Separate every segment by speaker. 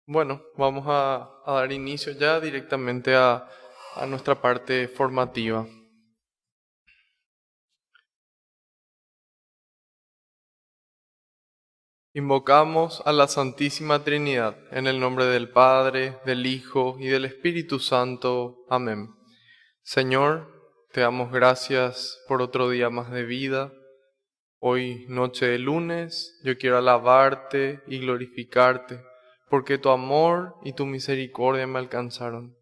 Speaker 1: Bueno, vamos a dar inicio ya directamente a nuestra parte formativa. Invocamos a la Santísima Trinidad, en el nombre del Padre, del Hijo y del Espíritu Santo. Amén. Señor, te damos gracias por otro día más de vida. Hoy, noche de lunes, yo quiero alabarte y glorificarte, porque tu amor y tu misericordia me alcanzaron.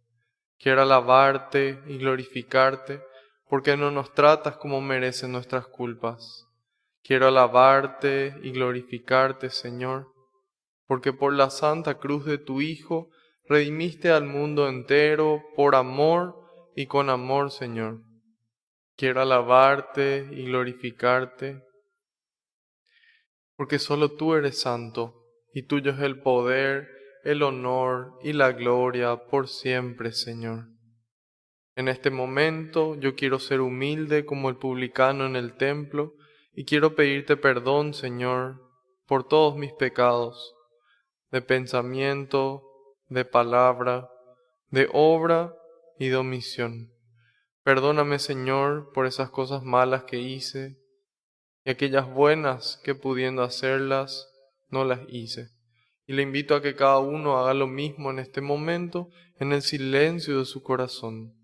Speaker 1: Quiero alabarte y glorificarte, porque no nos tratas como merecen nuestras culpas. Quiero alabarte y glorificarte, Señor, porque por la santa cruz de tu Hijo redimiste al mundo entero por amor y con amor, Señor. Quiero alabarte y glorificarte, porque solo tú eres santo, y tuyo es el poder, el honor y la gloria por siempre, Señor. En este momento yo quiero ser humilde como el publicano en el templo y quiero pedirte perdón, Señor, por todos mis pecados, de pensamiento, de palabra, de obra y de omisión. Perdóname, Señor, por esas cosas malas que hice y aquellas buenas que pudiendo hacerlas no las hice. Y le invito a que cada uno haga lo mismo en este momento, en el silencio de su corazón.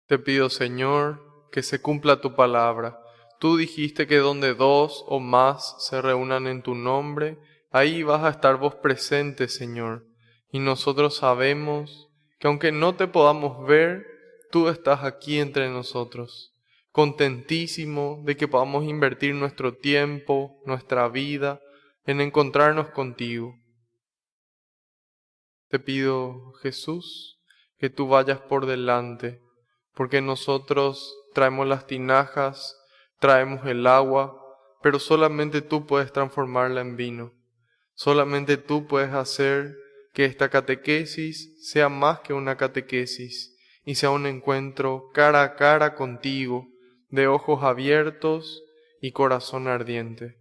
Speaker 1: Te pido, Señor, que se cumpla tu palabra. Tú dijiste que donde dos o más se reúnan en tu nombre, ahí vas a estar vos presente, Señor. Y nosotros sabemos que aunque no te podamos ver, tú estás aquí entre nosotros. Contentísimo de que podamos invertir nuestro tiempo, nuestra vida, en encontrarnos contigo. Te pido, Jesús, que tú vayas por delante, porque nosotros traemos las tinajas, traemos el agua, pero solamente tú puedes transformarla en vino. Solamente tú puedes hacer que esta catequesis sea más que una catequesis y sea un encuentro cara a cara contigo, de ojos abiertos y corazón ardiente.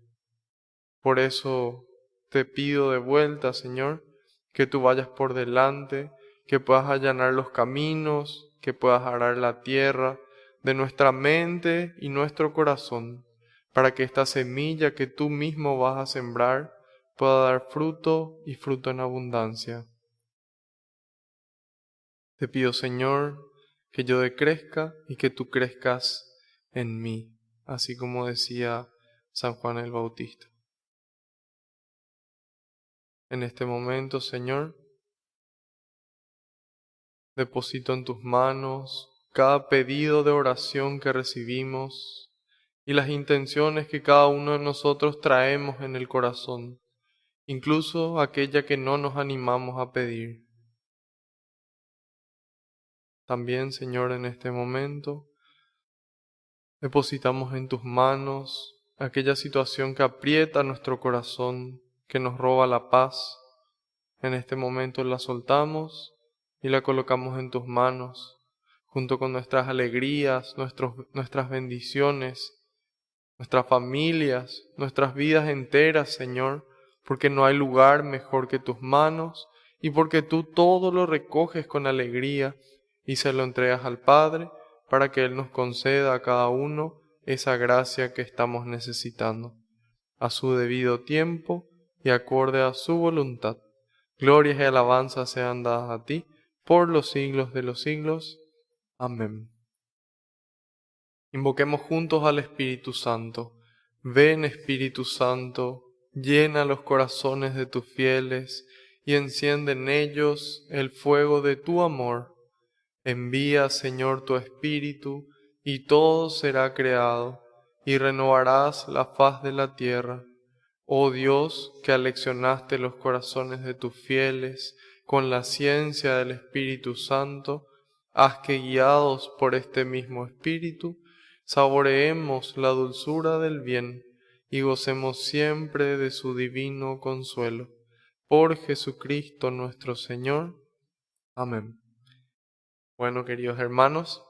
Speaker 1: Por eso te pido de vuelta, Señor, que tú vayas por delante, que puedas allanar los caminos, que puedas arar la tierra de nuestra mente y nuestro corazón, para que esta semilla que tú mismo vas a sembrar pueda dar fruto y fruto en abundancia. Te pido, Señor, que yo decrezca y que tú crezcas en mí, así como decía San Juan el Bautista. En este momento, Señor, deposito en tus manos cada pedido de oración que recibimos y las intenciones que cada uno de nosotros traemos en el corazón, incluso aquella que no nos animamos a pedir. También, Señor, en este momento, depositamos en tus manos aquella situación que aprieta nuestro corazón, que nos roba la paz. En este momento la soltamos y la colocamos en tus manos, junto con nuestras alegrías, nuestras bendiciones, nuestras familias, nuestras vidas enteras, Señor, porque no hay lugar mejor que tus manos y porque tú todo lo recoges con alegría y se lo entregas al Padre para que Él nos conceda a cada uno esa gracia que estamos necesitando, a su debido tiempo y acorde a su voluntad. Glorias y alabanzas sean dadas a ti por los siglos de los siglos. Amén. Invoquemos juntos al Espíritu Santo. Ven, Espíritu Santo, llena los corazones de tus fieles y enciende en ellos el fuego de tu amor. Envía, Señor, tu Espíritu, y todo será creado, y renovarás la faz de la tierra. Oh Dios, que aleccionaste los corazones de tus fieles con la ciencia del Espíritu Santo, haz que guiados por este mismo Espíritu, saboreemos la dulzura del bien y gocemos siempre de su divino consuelo. por Jesucristo nuestro Señor. Amén. Bueno, queridos hermanos,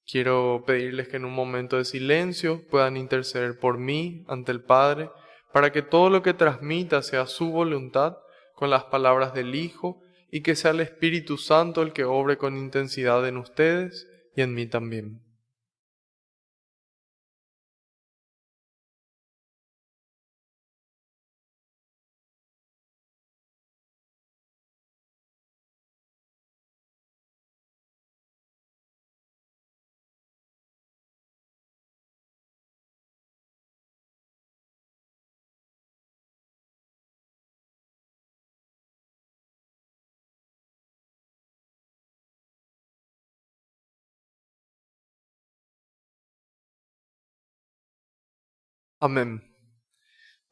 Speaker 1: quiero pedirles que en un momento de silencio puedan interceder por mí ante el Padre, para que todo lo que transmita sea su voluntad con las palabras del Hijo y que sea el Espíritu Santo el que obre con intensidad en ustedes y en mí también. Amén.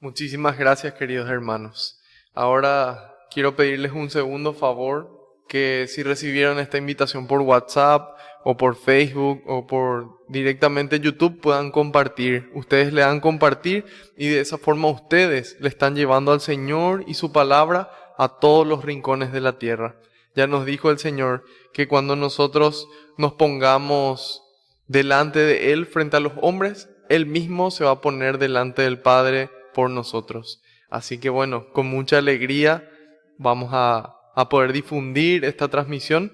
Speaker 1: Muchísimas gracias, queridos hermanos. Ahora quiero pedirles un segundo favor, que si recibieron esta invitación por WhatsApp o por Facebook o por directamente YouTube puedan compartir. Ustedes le dan compartir y de esa forma ustedes le están llevando al Señor y su palabra a todos los rincones de la tierra. Ya nos dijo el Señor que cuando nosotros nos pongamos delante de Él frente a los hombres, Él mismo se va a poner delante del Padre por nosotros. Así que bueno, con mucha alegría vamos a poder difundir esta transmisión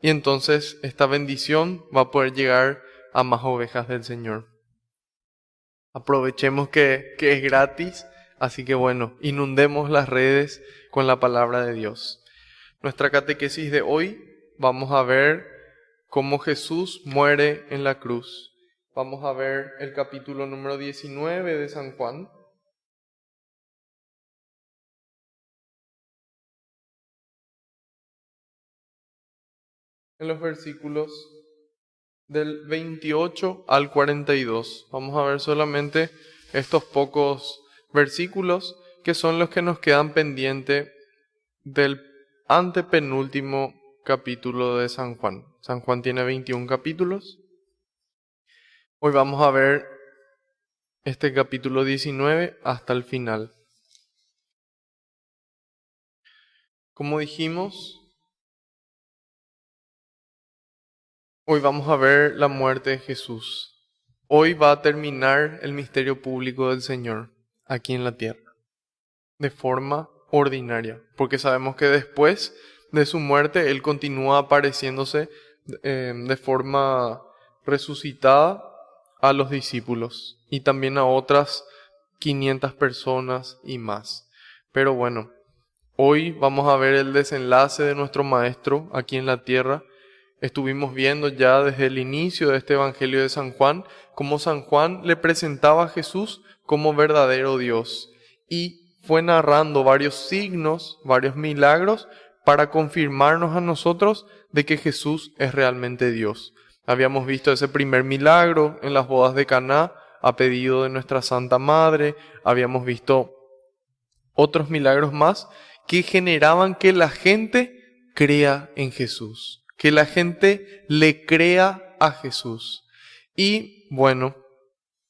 Speaker 1: y entonces esta bendición va a poder llegar a más ovejas del Señor. Aprovechemos que es gratis, así que bueno, inundemos las redes con la palabra de Dios. Nuestra catequesis de hoy vamos a ver cómo Jesús muere en la cruz. Vamos a ver el capítulo número 19 de San Juan. En los versículos del 28 al 42. Vamos a ver solamente estos pocos versículos que son los que nos quedan pendientes del antepenúltimo capítulo de San Juan. San Juan tiene 21 capítulos. Hoy vamos a ver este capítulo 19 hasta el final. Como dijimos, hoy vamos a ver la muerte de Jesús. Hoy va a terminar el misterio público del Señor aquí en la tierra, de forma ordinaria, porque sabemos que después de su muerte Él continúa apareciéndose de forma resucitada a los discípulos y también a otras 500 personas y más. Pero bueno, hoy vamos a ver el desenlace de nuestro Maestro aquí en la tierra. Estuvimos viendo ya desde el inicio de este Evangelio de San Juan cómo San Juan le presentaba a Jesús como verdadero Dios y fue narrando varios signos, varios milagros para confirmarnos a nosotros de que Jesús es realmente Dios. Habíamos visto ese primer milagro en las bodas de Caná a pedido de nuestra Santa Madre. Habíamos visto otros milagros más que generaban que la gente crea en Jesús, que la gente le crea a Jesús. Y bueno,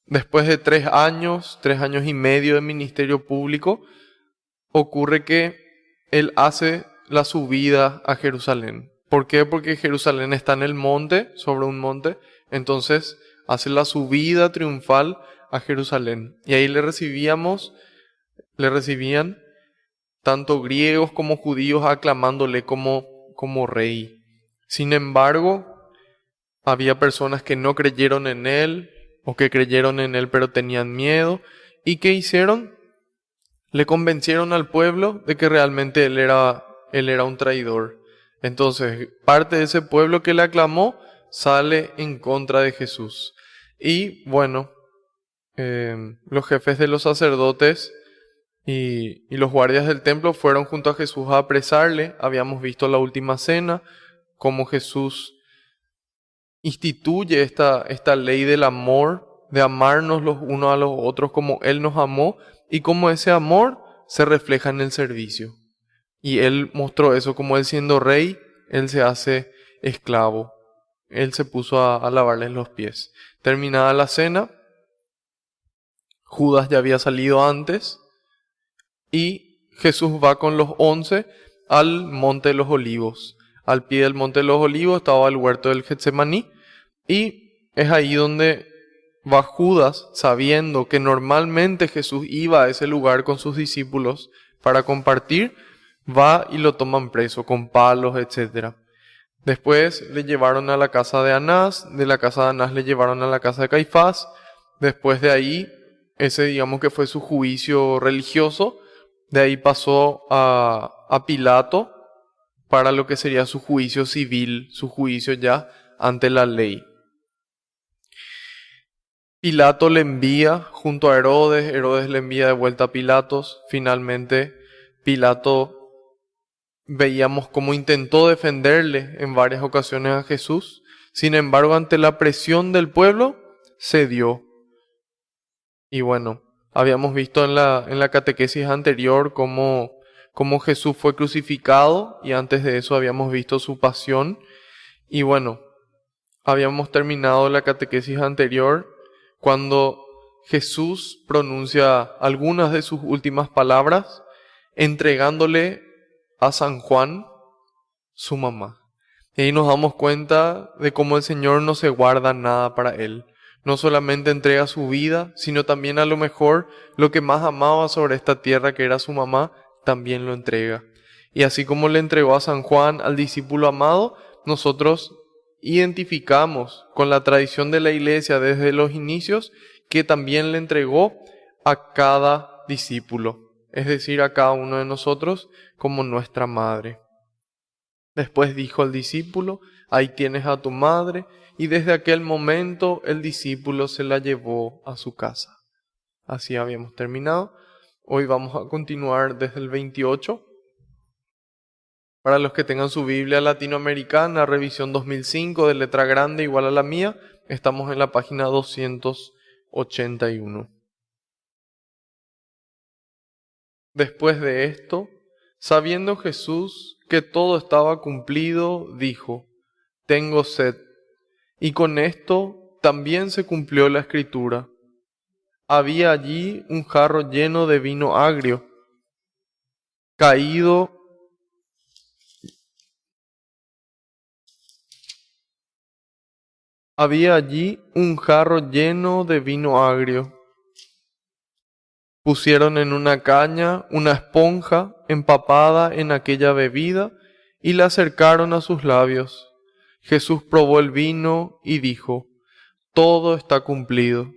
Speaker 1: después de 3 años y medio de ministerio público, ocurre que Él hace la subida a Jerusalén. ¿Por qué? Porque Jerusalén está en el monte, sobre un monte, entonces hace la subida triunfal a Jerusalén. Y ahí le recibían tanto griegos como judíos aclamándole como rey. Sin embargo, había personas que no creyeron en Él, o que creyeron en Él pero tenían miedo. ¿Y qué hicieron? Le convencieron al pueblo de que realmente Él era un traidor. Entonces, parte de ese pueblo que le aclamó sale en contra de Jesús. Y bueno, los jefes de los sacerdotes y los guardias del templo fueron junto a Jesús a apresarle. Habíamos visto la última cena, cómo Jesús instituye esta ley del amor, de amarnos los unos a los otros como Él nos amó, y cómo ese amor se refleja en el servicio. Y Él mostró eso, como Él siendo rey, Él se hace esclavo. Él se puso a lavarles los pies. Terminada la cena, Judas ya había salido antes, y Jesús va con los 11 al Monte de los Olivos. Al pie del Monte de los Olivos estaba el huerto del Getsemaní y es ahí donde va Judas, sabiendo que normalmente Jesús iba a ese lugar con sus discípulos para compartir, va y lo toman preso con palos, etc. Después le llevaron a la casa de Anás, de la casa de Anás le llevaron a la casa de Caifás. Después de ahí, ese digamos que fue su juicio religioso, de ahí pasó a Pilato para lo que sería su juicio civil, su juicio ya ante la ley. Pilato le envía junto a Herodes, Herodes le envía de vuelta a Pilatos. Finalmente, Pilato veíamos cómo intentó defenderle en varias ocasiones a Jesús. Sin embargo, ante la presión del pueblo, cedió. Y bueno, habíamos visto en la catequesis anterior cómo Jesús fue crucificado y antes de eso habíamos visto su pasión. Y bueno, habíamos terminado la catequesis anterior cuando Jesús pronuncia algunas de sus últimas palabras, entregándole a San Juan su mamá. Y ahí nos damos cuenta de cómo el Señor no se guarda nada para Él. No solamente entrega su vida, sino también a lo mejor lo que más amaba sobre esta tierra, que era su mamá, también lo entrega. Y así como le entregó a San Juan, al discípulo amado, nosotros identificamos con la tradición de la Iglesia desde los inicios que también le entregó a cada discípulo, es decir, a cada uno de nosotros como nuestra madre. Después dijo al discípulo, ahí tienes a tu madre, y desde aquel momento el discípulo se la llevó a su casa. Así habíamos terminado. Hoy vamos a continuar desde el 28. Para los que tengan su Biblia latinoamericana, revisión 2005 de letra grande igual a la mía, estamos en la página 281. Después de esto, sabiendo Jesús que todo estaba cumplido, dijo, tengo sed. Y con esto también se cumplió la escritura. Había allí un jarro lleno de vino agrio, caído Pusieron en una caña una esponja empapada en aquella bebida y la acercaron a sus labios. Jesús probó el vino y dijo, todo está cumplido.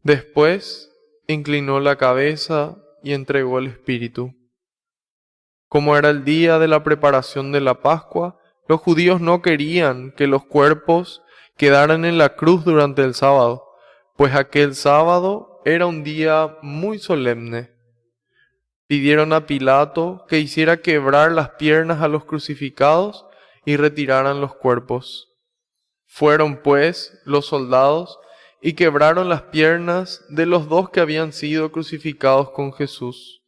Speaker 1: Después inclinó la cabeza y entregó el espíritu. Como era el día de la preparación de la Pascua, los judíos no querían que los cuerpos quedaran en la cruz durante el sábado, pues aquel sábado era un día muy solemne. Pidieron a Pilato que hiciera quebrar las piernas a los crucificados y retiraran los cuerpos. Fueron pues los soldados y quebraron las piernas de los dos que habían sido crucificados con Jesús.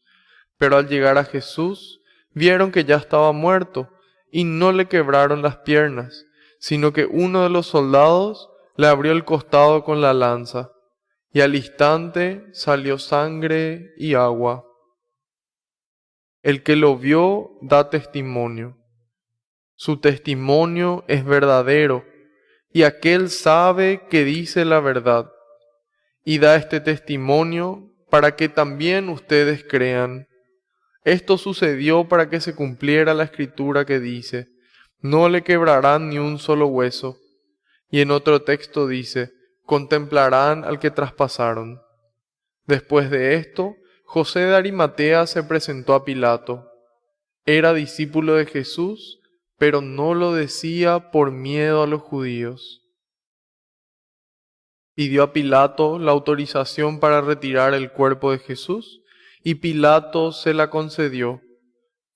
Speaker 1: Pero al llegar a Jesús, vieron que ya estaba muerto y no le quebraron las piernas, sino que uno de los soldados le abrió el costado con la lanza, y al instante salió sangre y agua. El que lo vio da testimonio. Su testimonio es verdadero, y aquel sabe que dice la verdad, y da este testimonio para que también ustedes crean. Esto sucedió para que se cumpliera la escritura que dice, no le quebrarán ni un solo hueso. Y en otro texto dice, contemplarán al que traspasaron. Después de esto, José de Arimatea se presentó a Pilato. Era discípulo de Jesús, pero no lo decía por miedo a los judíos. Pidió a Pilato la autorización para retirar el cuerpo de Jesús, y Pilato se la concedió.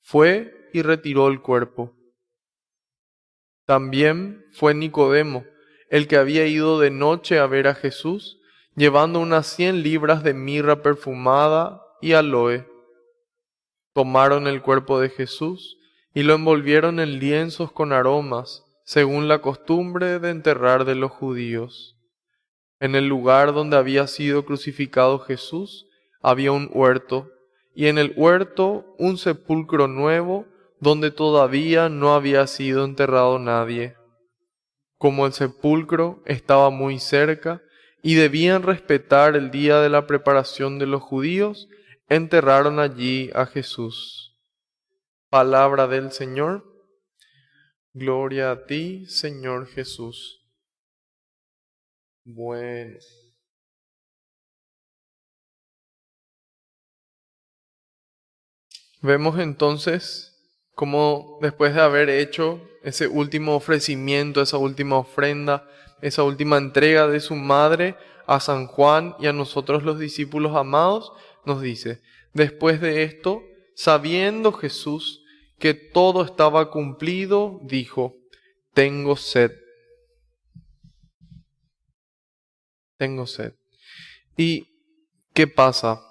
Speaker 1: Fue y retiró el cuerpo. También fue Nicodemo, el que había ido de noche a ver a Jesús, llevando unas 100 libras de mirra perfumada y aloe. Tomaron el cuerpo de Jesús y lo envolvieron en lienzos con aromas, según la costumbre de enterrar de los judíos. En el lugar donde había sido crucificado Jesús había un huerto, y en el huerto un sepulcro nuevo, donde todavía no había sido enterrado nadie. Como el sepulcro estaba muy cerca y debían respetar el día de la preparación de los judíos, enterraron allí a Jesús. Palabra del Señor. Gloria a ti, Señor Jesús. Bueno. Vemos entonces cómo después de haber hecho ese último ofrecimiento, esa última ofrenda, esa última entrega de su madre a San Juan y a nosotros los discípulos amados, nos dice, después de esto, sabiendo Jesús que todo estaba cumplido, dijo, tengo sed. Tengo sed. ¿Y qué pasa?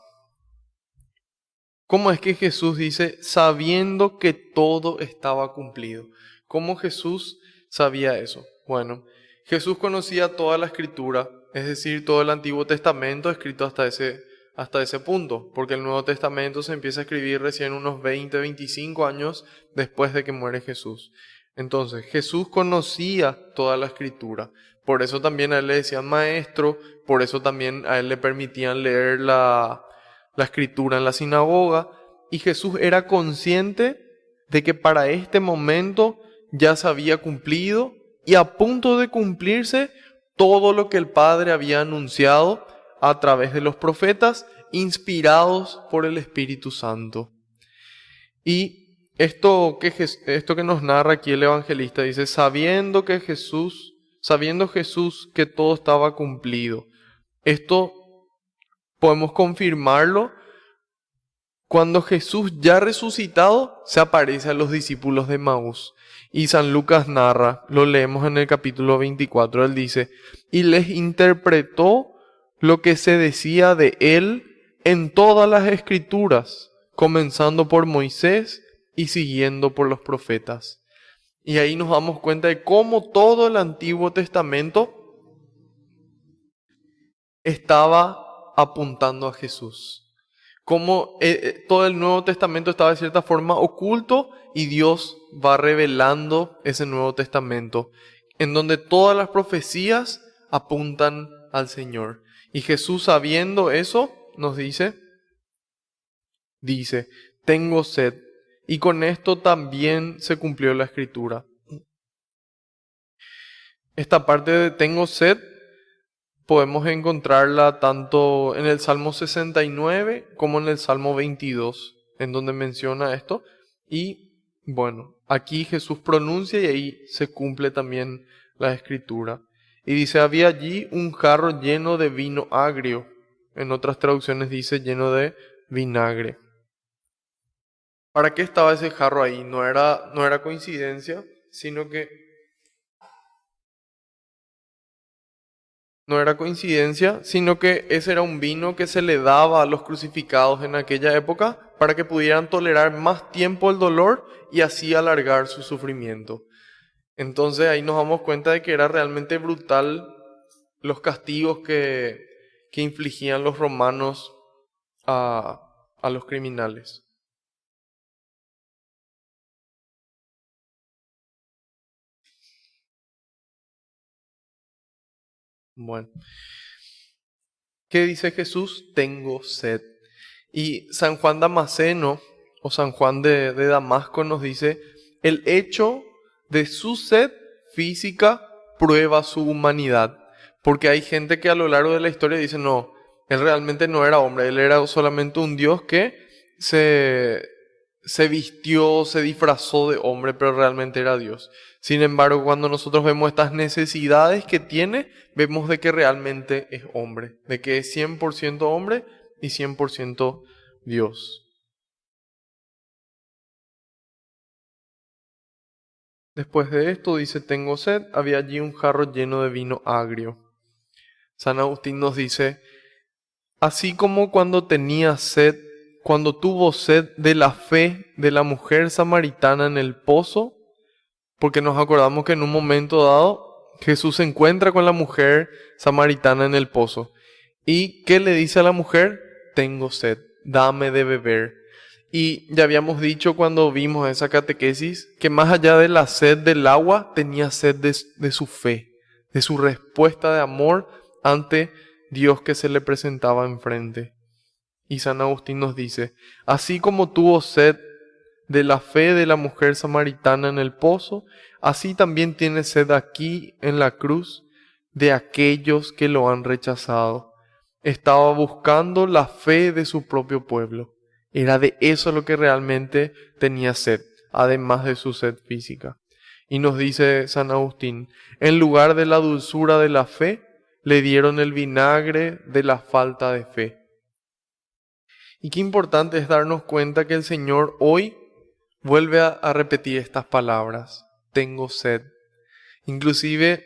Speaker 1: ¿Cómo es que Jesús dice, sabiendo que todo estaba cumplido? ¿Cómo Jesús sabía eso? Bueno, Jesús conocía toda la Escritura, es decir, todo el Antiguo Testamento escrito hasta ese punto, porque el Nuevo Testamento se empieza a escribir recién unos 20, 25 años después de que muere Jesús. Entonces, Jesús conocía toda la Escritura, por eso también a él le decían maestro, por eso también a él le permitían leer la Escritura en la sinagoga, y Jesús era consciente de que para este momento ya se había cumplido y a punto de cumplirse todo lo que el Padre había anunciado a través de los profetas, inspirados por el Espíritu Santo. Y esto que nos narra aquí el evangelista dice, sabiendo Jesús que todo estaba cumplido. Esto podemos confirmarlo cuando Jesús ya resucitado se aparece a los discípulos de Maús. Y San Lucas narra, lo leemos en el capítulo 24, él dice, y les interpretó lo que se decía de él en todas las escrituras, comenzando por Moisés y siguiendo por los profetas. Y ahí nos damos cuenta de cómo todo el Antiguo Testamento estaba apuntando a Jesús. Como todo el Nuevo Testamento estaba de cierta forma oculto y Dios va revelando ese Nuevo Testamento, en donde todas las profecías apuntan al Señor. Y Jesús, sabiendo eso, nos dice, tengo sed. Y con esto también se cumplió la Escritura. Esta parte de tengo sed podemos encontrarla tanto en el Salmo 69 como en el Salmo 22, en donde menciona esto. Y bueno, aquí Jesús pronuncia y ahí se cumple también la Escritura. Y dice, había allí un jarro lleno de vino agrio. En otras traducciones dice lleno de vinagre. ¿Para qué estaba ese jarro ahí? No era coincidencia, sino que ese era un vino que se le daba a los crucificados en aquella época para que pudieran tolerar más tiempo el dolor y así alargar su sufrimiento. Entonces ahí nos damos cuenta de que era realmente brutal los castigos que infligían los romanos a los criminales. Bueno, ¿qué dice Jesús? Tengo sed. Y San Juan Damasceno, o San Juan de Damasco, nos dice, el hecho de su sed física prueba su humanidad. Porque hay gente que a lo largo de la historia dice, no, él realmente no era hombre, él era solamente un Dios que se vistió, se disfrazó de hombre, pero realmente era Dios. Sin embargo, cuando nosotros vemos estas necesidades que tiene, vemos de que realmente es hombre, de que es 100% hombre y 100% Dios. Después de esto dice, tengo sed, había allí un jarro lleno de vino agrio. San Agustín nos dice, así como cuando tuvo sed de la fe de la mujer samaritana en el pozo, porque nos acordamos que en un momento dado Jesús se encuentra con la mujer samaritana en el pozo. ¿Y qué le dice a la mujer? Tengo sed. dame de beber. Y ya habíamos dicho cuando vimos esa catequesis que más allá de la sed del agua, tenía sed de su fe, de su respuesta de amor ante Dios que se le presentaba enfrente. Y San Agustín nos dice, así como tuvo sed de la fe de la mujer samaritana en el pozo, así también tiene sed aquí en la cruz de aquellos que lo han rechazado. Estaba buscando la fe de su propio pueblo. Era de eso lo que realmente tenía sed, además de su sed física. Y nos dice San Agustín, en lugar de la dulzura de la fe, le dieron el vinagre de la falta de fe. Y qué importante es darnos cuenta que el Señor hoy vuelve a repetir estas palabras, tengo sed. Inclusive,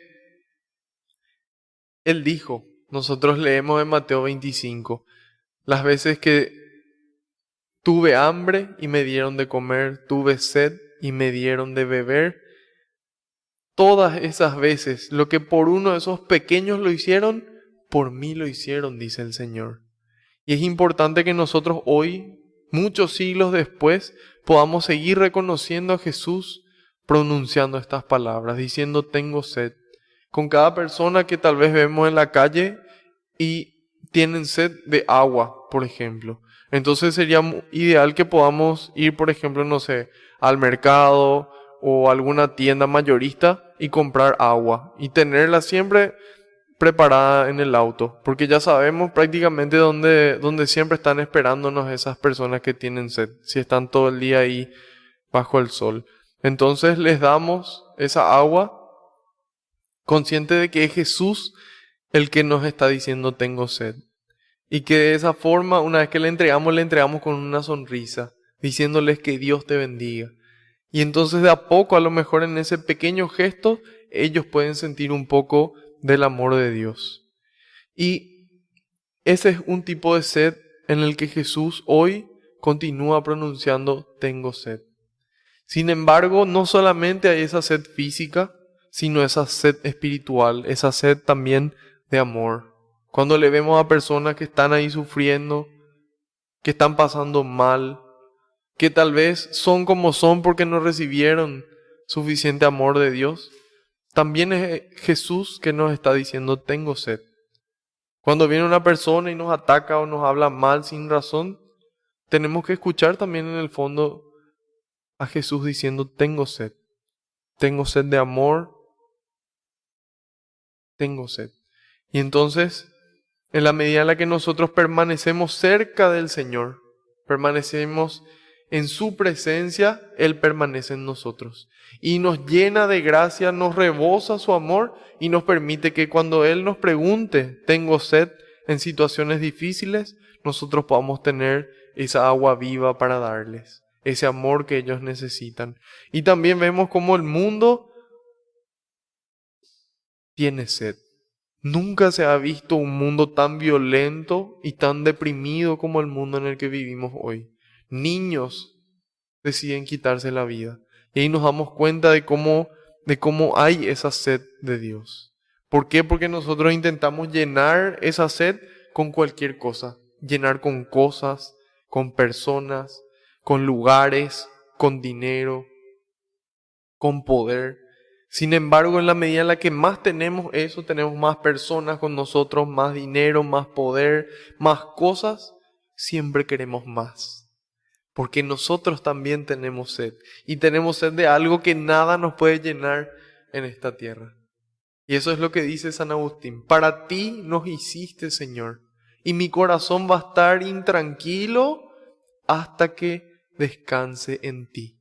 Speaker 1: Él dijo, nosotros leemos en Mateo 25, las veces que tuve hambre y me dieron de comer, tuve sed y me dieron de beber. Todas esas veces, lo que por uno de esos pequeños lo hicieron, por mí lo hicieron, dice el Señor. Y es importante que nosotros hoy, muchos siglos después, podamos seguir reconociendo a Jesús pronunciando estas palabras, diciendo tengo sed. Con cada persona que tal vez vemos en la calle y tienen sed de agua, por ejemplo. Entonces sería ideal que podamos ir, por ejemplo, no sé, al mercado o alguna tienda mayorista y comprar agua y tenerla siempre preparada en el auto, porque ya sabemos prácticamente dónde siempre están esperándonos esas personas que tienen sed, si están todo el día ahí bajo el sol. Entonces les damos esa agua consciente de que es Jesús el que nos está diciendo tengo sed. Y que de esa forma, una vez que le entregamos con una sonrisa, diciéndoles que Dios te bendiga. Y entonces de a poco, a lo mejor en ese pequeño gesto, ellos pueden sentir un poco del amor de Dios. Y ese es un tipo de sed en el que Jesús hoy continúa pronunciando tengo sed. Sin embargo, no solamente hay esa sed física, sino esa sed espiritual, esa sed también de amor. Cuando le vemos a personas que están ahí sufriendo, que están pasando mal, que tal vez son como son porque no recibieron suficiente amor de Dios, también es Jesús que nos está diciendo tengo sed. Cuando viene una persona y nos ataca o nos habla mal sin razón, tenemos que escuchar también en el fondo a Jesús diciendo tengo sed de amor, tengo sed. Y entonces, en la medida en la que nosotros permanecemos cerca del Señor, permanecemos en su presencia, Él permanece en nosotros. Y nos llena de gracia, nos rebosa su amor y nos permite que cuando Él nos pregunte, tengo sed en situaciones difíciles, nosotros podamos tener esa agua viva para darles, ese amor que ellos necesitan. Y también vemos cómo el mundo tiene sed. Nunca se ha visto un mundo tan violento y tan deprimido como el mundo en el que vivimos hoy. Niños deciden quitarse la vida. Y ahí nos damos cuenta de cómo hay esa sed de Dios. ¿Por qué? Porque nosotros intentamos llenar esa sed con cualquier cosa. Llenar con cosas, con personas, con lugares, con dinero, con poder. Sin embargo, en la medida en la que más tenemos eso, tenemos más personas con nosotros, más dinero, más poder, más cosas, siempre queremos más. Porque nosotros también tenemos sed. Y tenemos sed de algo que nada nos puede llenar en esta tierra. Y eso es lo que dice San Agustín. Para ti nos hiciste, Señor. Y mi corazón va a estar intranquilo hasta que descanse en ti.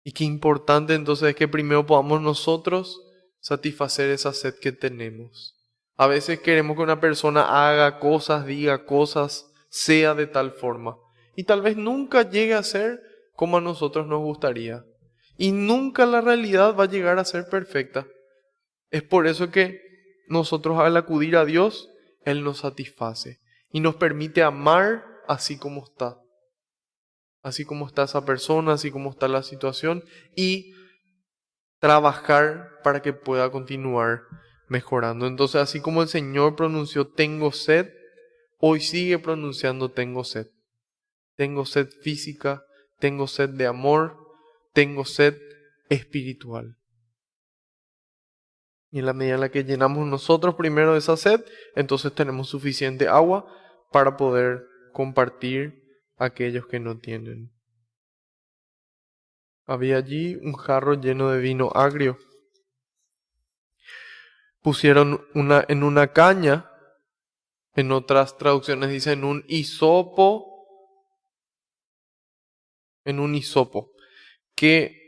Speaker 1: Y qué importante entonces es que primero podamos nosotros satisfacer esa sed que tenemos. A veces queremos que una persona haga cosas, diga cosas, sea de tal forma. Y tal vez nunca llegue a ser como a nosotros nos gustaría. Y nunca la realidad va a llegar a ser perfecta. Es por eso que nosotros al acudir a Dios, Él nos satisface y nos permite amar así como está. Así como está esa persona, así como está la situación, y trabajar para que pueda continuar mejorando. Entonces, así como el Señor pronunció tengo sed, hoy sigue pronunciando tengo sed. Tengo sed física, tengo sed de amor, tengo sed espiritual. Y en la medida en la que llenamos nosotros primero esa sed, entonces tenemos suficiente agua para poder compartir a aquellos que no tienen. Había allí un jarro lleno de vino agrio. Pusieron en una caña, en otras traducciones dicen en un hisopo, que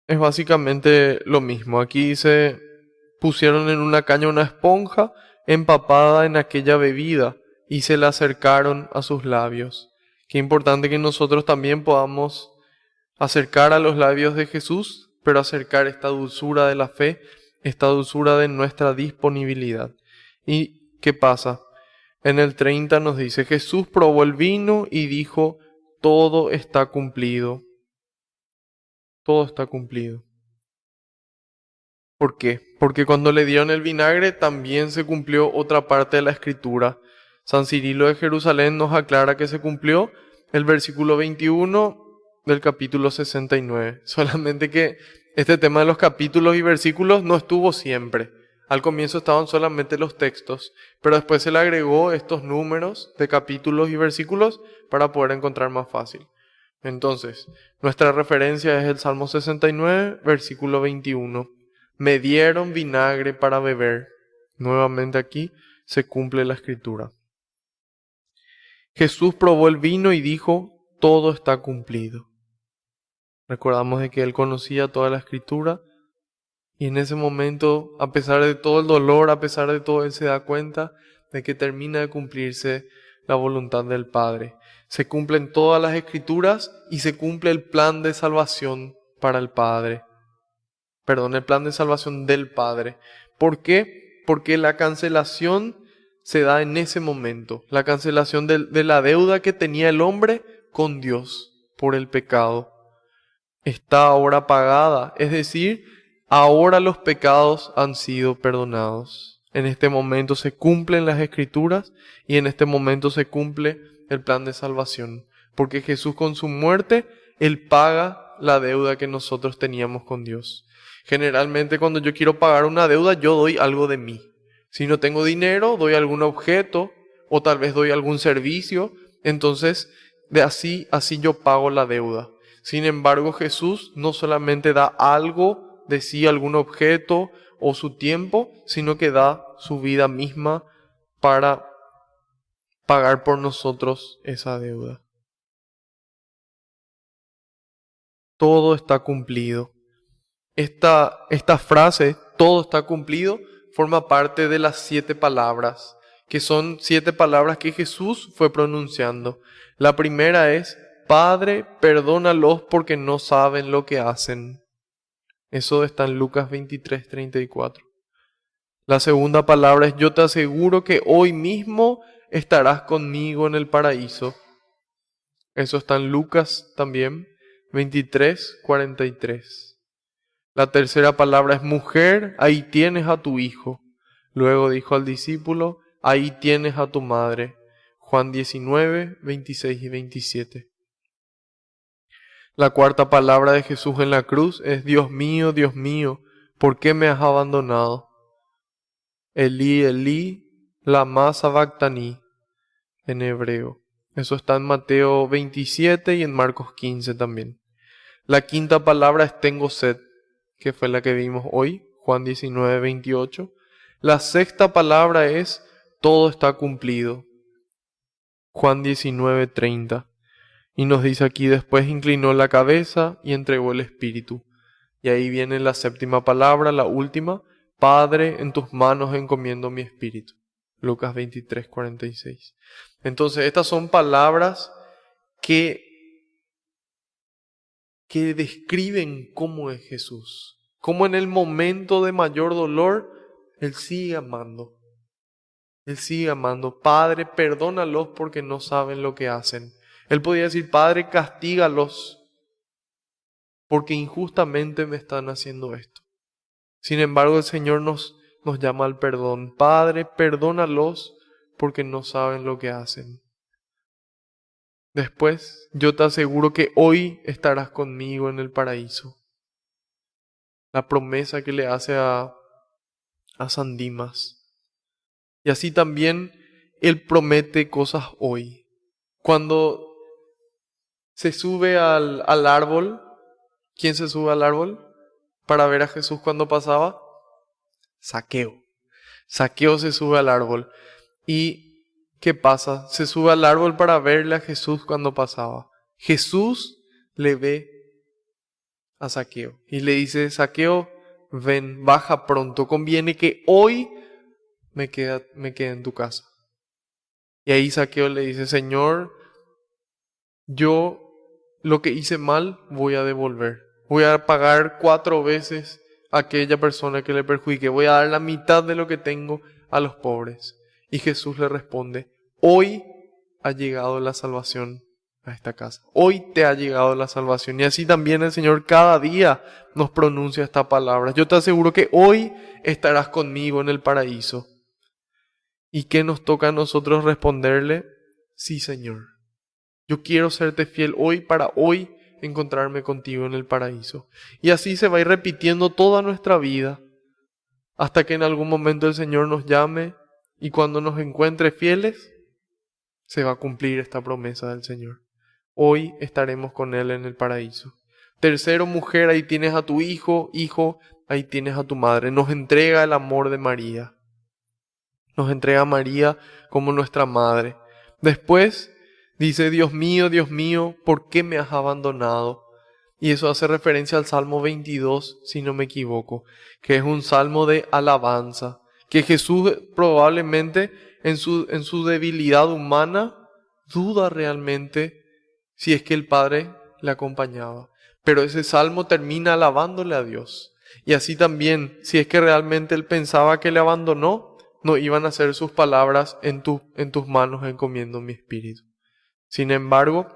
Speaker 1: es básicamente lo mismo. Aquí dice, pusieron en una caña una esponja empapada en aquella bebida y se la acercaron a sus labios. Qué importante que nosotros también podamos acercar a los labios de Jesús, pero acercar esta dulzura de la fe, esta dulzura de nuestra disponibilidad. ¿Y qué pasa? En el 30 nos dice, Jesús probó el vino y dijo, todo está cumplido. Todo está cumplido. ¿Por qué? Porque cuando le dieron el vinagre también se cumplió otra parte de la escritura. San Cirilo de Jerusalén nos aclara que se cumplió el versículo 21 del capítulo 69. Solamente que este tema de los capítulos y versículos no estuvo siempre. Al comienzo estaban solamente los textos, pero después se le agregó estos números de capítulos y versículos para poder encontrar más fácil. Entonces, nuestra referencia es el Salmo 69, versículo 21. Me dieron vinagre para beber. Nuevamente aquí se cumple la escritura. Jesús probó el vino y dijo, todo está cumplido. Recordamos de que él conocía toda la escritura y en ese momento, a pesar de todo el dolor, a pesar de todo, él se da cuenta de que termina de cumplirse la voluntad del Padre. Se cumplen todas las escrituras y se cumple el plan de salvación para el Padre. El plan de salvación del Padre. ¿Por qué? Porque la cancelación se da en ese momento. La cancelación de la deuda que tenía el hombre con Dios por el pecado. Está ahora pagada. Es decir, ahora los pecados han sido perdonados. En este momento se cumplen las escrituras y en este momento se cumple el plan de salvación. Porque Jesús con su muerte, Él paga la deuda que nosotros teníamos con Dios. Generalmente cuando yo quiero pagar una deuda, yo doy algo de mí. Si no tengo dinero, doy algún objeto o tal vez doy algún servicio. Entonces, así yo pago la deuda. Sin embargo, Jesús no solamente da algo de sí, algún objeto o su tiempo, sino que da su vida misma para pagar por nosotros esa deuda. Todo está cumplido. Esta frase, todo está cumplido, forma parte de las 7 palabras, que son 7 palabras que Jesús fue pronunciando. La primera es, Padre, perdónalos porque no saben lo que hacen. Eso está en Lucas 23:34. La segunda palabra es, yo te aseguro que hoy mismo estarás conmigo en el paraíso. Eso está en Lucas también, 23:43. La tercera palabra es mujer, ahí tienes a tu hijo. Luego dijo al discípulo, ahí tienes a tu madre. Juan 19:26 y 27. La cuarta palabra de Jesús en la cruz es Dios mío, ¿por qué me has abandonado? Elí, Elí, lama sabactani, en hebreo. Eso está en Mateo 27 y en Marcos 15 también. La quinta palabra es tengo sed, que fue la que vimos hoy, Juan 19:28. La sexta palabra es todo está cumplido, Juan 19:30. Y nos dice aquí, después inclinó la cabeza y entregó el espíritu. Y ahí viene la séptima palabra, la última, Padre, en tus manos encomiendo mi espíritu. Lucas 23:46. Entonces, estas son palabras que describen cómo es Jesús. Cómo en el momento de mayor dolor, Él sigue amando. Él sigue amando. Padre, perdónalos porque no saben lo que hacen. Él podía decir, Padre, castígalos porque injustamente me están haciendo esto. Sin embargo, el Señor nos llama al perdón. Padre, perdónalos porque no saben lo que hacen. Después, yo te aseguro que hoy estarás conmigo en el paraíso. La promesa que le hace a San Dimas. Y así también Él promete cosas hoy. Cuando se sube al árbol, ¿quién se sube al árbol para ver a Jesús cuando pasaba? Zaqueo. Zaqueo se sube al árbol. ¿Y qué pasa? Se sube al árbol para verle a Jesús cuando pasaba. Jesús le ve a Zaqueo y le dice: Zaqueo, ven, baja pronto, conviene que hoy me quede en tu casa. Y ahí Zaqueo le dice: Señor, yo lo que hice mal voy a devolver. Voy a pagar 4 veces a aquella persona que le perjudiqué. Voy a dar la mitad de lo que tengo a los pobres. Y Jesús le responde: hoy ha llegado la salvación a esta casa. Hoy te ha llegado la salvación. Y así también el Señor cada día nos pronuncia esta palabra. Yo te aseguro que hoy estarás conmigo en el paraíso. ¿Y qué nos toca a nosotros responderle? Sí, Señor. Yo quiero serte fiel hoy para hoy encontrarme contigo en el paraíso. Y así se va a ir repitiendo toda nuestra vida hasta que en algún momento el Señor nos llame y cuando nos encuentre fieles, se va a cumplir esta promesa del Señor. Hoy estaremos con Él en el paraíso. Tercero, mujer, ahí tienes a tu hijo, ahí tienes a tu madre. Nos entrega el amor de María. Nos entrega a María como nuestra madre. Después dice: Dios mío, ¿por qué me has abandonado? Y eso hace referencia al Salmo 22, si no me equivoco, que es un salmo de alabanza, que Jesús probablemente en su debilidad humana duda realmente si es que el Padre le acompañaba. Pero ese salmo termina alabándole a Dios. Y así también, si es que realmente él pensaba que le abandonó, no iban a ser sus palabras: en tus manos encomiendo mi espíritu. Sin embargo,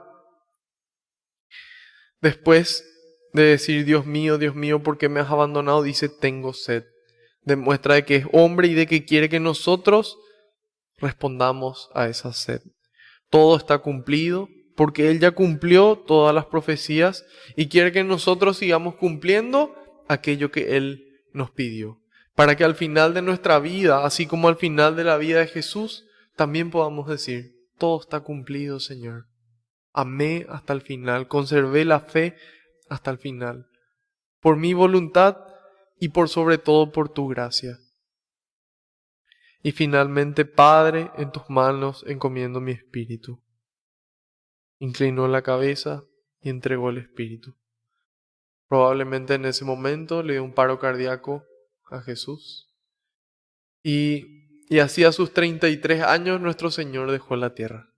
Speaker 1: después de decir Dios mío, ¿por qué me has abandonado?, dice: tengo sed. Demuestra de que es hombre y de que quiere que nosotros respondamos a esa sed. Todo está cumplido porque Él ya cumplió todas las profecías y quiere que nosotros sigamos cumpliendo aquello que Él nos pidió. Para que al final de nuestra vida, así como al final de la vida de Jesús, también podamos decir: todo está cumplido, Señor. Amé hasta el final, conservé la fe hasta el final, por mi voluntad y por sobre todo por tu gracia. Y finalmente: Padre, en tus manos encomiendo mi espíritu. Inclinó la cabeza y entregó el espíritu. Probablemente en ese momento le dio un paro cardíaco a Jesús. Y así a sus 33 años nuestro Señor dejó la tierra.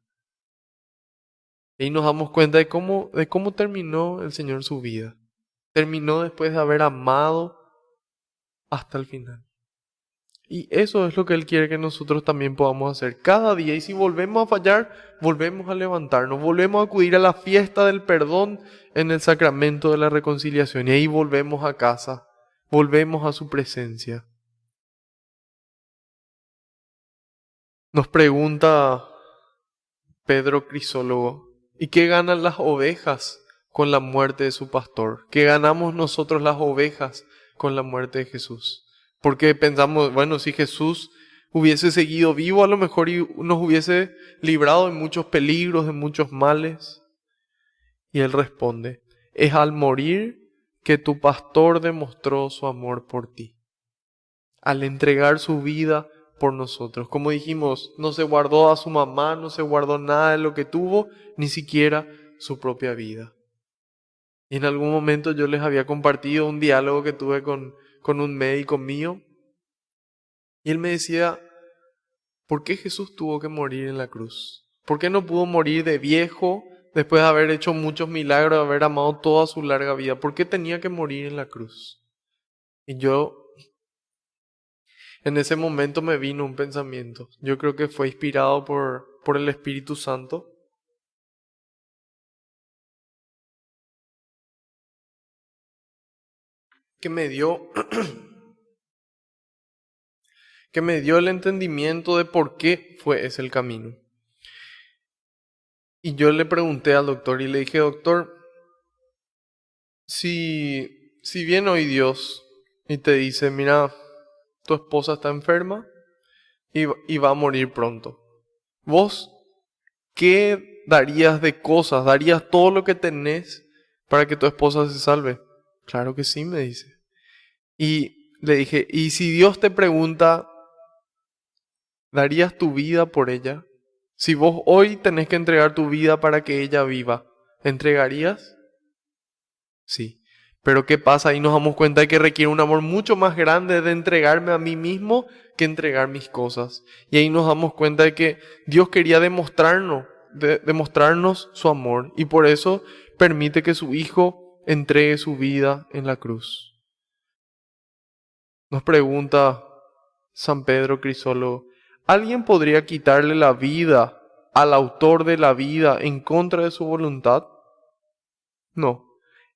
Speaker 1: Y nos damos cuenta de cómo terminó el Señor su vida. Terminó después de haber amado hasta el final. Y eso es lo que Él quiere que nosotros también podamos hacer cada día. Y si volvemos a fallar, volvemos a levantarnos, volvemos a acudir a la fiesta del perdón en el sacramento de la reconciliación. Y ahí volvemos a casa, volvemos a su presencia. Nos pregunta Pedro Crisólogo: ¿y qué ganan las ovejas con la muerte de su pastor? ¿Qué ganamos nosotros las ovejas con la muerte de Jesús? Porque pensamos, bueno, si Jesús hubiese seguido vivo, a lo mejor nos hubiese librado de muchos peligros, de muchos males. Y Él responde: es al morir que tu pastor demostró su amor por ti. Al entregar su vida por nosotros. Como dijimos, no se guardó a su mamá, no se guardó nada de lo que tuvo, ni siquiera su propia vida. Y en algún momento yo les había compartido un diálogo que tuve con un médico mío. Y él me decía: ¿por qué Jesús tuvo que morir en la cruz? ¿Por qué no pudo morir de viejo, después de haber hecho muchos milagros, de haber amado toda su larga vida? ¿Por qué tenía que morir en la cruz? Y yo, en ese momento me vino un pensamiento. Yo creo que fue inspirado por el Espíritu Santo. Que me dio que me dio el entendimiento de por qué fue ese el camino. Y yo le pregunté al doctor y le dije, doctor, si viene hoy Dios y te dice, mira, tu esposa está enferma y va a morir pronto, ¿vos qué darías de cosas? ¿Darías todo lo que tenés para que tu esposa se salve? Claro que sí, me dice. Y le dije, ¿y si Dios te pregunta, ¿darías tu vida por ella? Si vos hoy tenés que entregar tu vida para que ella viva, ¿entregarías? Sí. Pero ¿qué pasa? Ahí nos damos cuenta de que requiere un amor mucho más grande de entregarme a mí mismo que entregar mis cosas. Y ahí nos damos cuenta de que Dios quería demostrarnos su amor. Y por eso permite que su Hijo entregue su vida en la cruz. Nos pregunta San Pedro Crisólogo, ¿alguien podría quitarle la vida al autor de la vida en contra de su voluntad? No.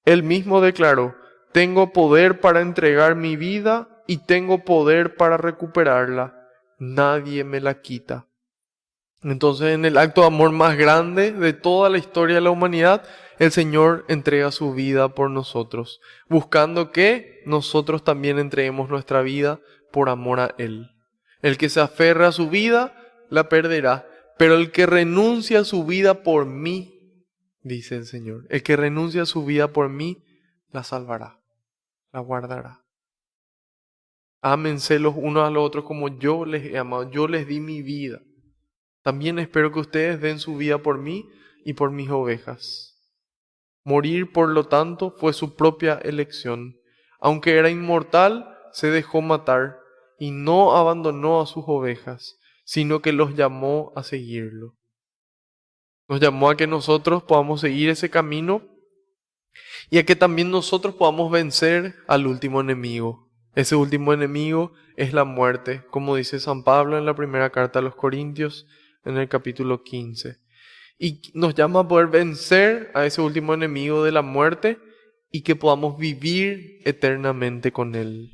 Speaker 1: Él mismo declaró, tengo poder para entregar mi vida y tengo poder para recuperarla. Nadie me la quita. Entonces, en el acto de amor más grande de toda la historia de la humanidad, el Señor entrega su vida por nosotros, buscando que nosotros también entreguemos nuestra vida por amor a Él. El que se aferra a su vida, la perderá, pero el que renuncia a su vida por mí, dice el Señor, el que renuncia a su vida por mí, la salvará, la guardará. Ámense los unos a los otros como yo les he amado, yo les di mi vida. También espero que ustedes den su vida por mí y por mis ovejas. Morir, por lo tanto, fue su propia elección. Aunque era inmortal, se dejó matar y no abandonó a sus ovejas, sino que los llamó a seguirlo. Nos llamó a que nosotros podamos seguir ese camino y a que también nosotros podamos vencer al último enemigo. Ese último enemigo es la muerte, como dice San Pablo en la primera carta a los Corintios, en el capítulo 15. Y nos llama a poder vencer a ese último enemigo de la muerte y que podamos vivir eternamente con él.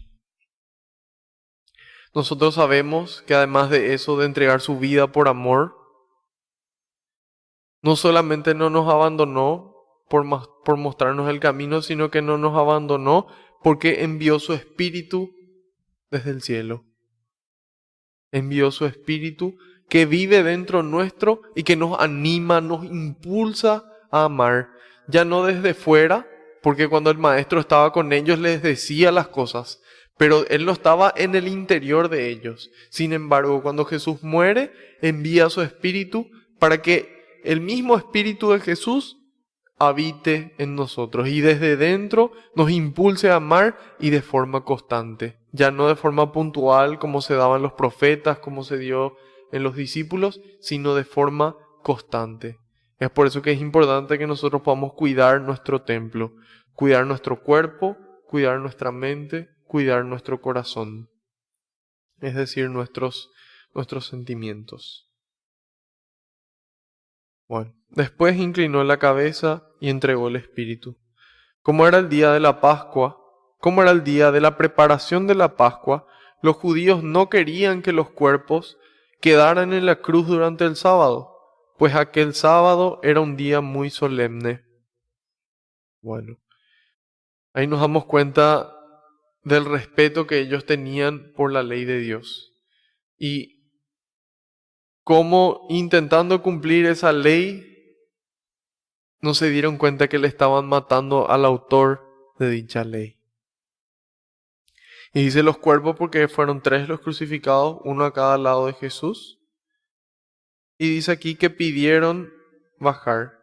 Speaker 1: Nosotros sabemos que además de eso, de entregar su vida por amor, no solamente no nos abandonó por mostrarnos el camino, sino que no nos abandonó porque envió su Espíritu desde el cielo. Envió su Espíritu que vive dentro nuestro y que nos anima, nos impulsa a amar. Ya no desde fuera, porque cuando el Maestro estaba con ellos les decía las cosas, pero Él no estaba en el interior de ellos. Sin embargo, cuando Jesús muere, envía su Espíritu para que el mismo Espíritu de Jesús habite en nosotros y desde dentro nos impulse a amar y de forma constante. Ya no de forma puntual como se daban los profetas, como se dio en los discípulos, sino de forma constante. Es por eso que es importante que nosotros podamos cuidar nuestro templo, cuidar nuestro cuerpo, cuidar nuestra mente, cuidar nuestro corazón, es decir, nuestros sentimientos. Bueno, después inclinó la cabeza y entregó el Espíritu. Como era el día de la Pascua, como era el día de la preparación de la Pascua, los judíos no querían que los cuerpos quedaran en la cruz durante el sábado, pues aquel sábado era un día muy solemne. Bueno, ahí nos damos cuenta del respeto que ellos tenían por la ley de Dios. Y cómo intentando cumplir esa ley, no se dieron cuenta que le estaban matando al autor de dicha ley. Y dice los cuerpos porque fueron 3 los crucificados, uno a cada lado de Jesús. Y dice aquí que pidieron bajar,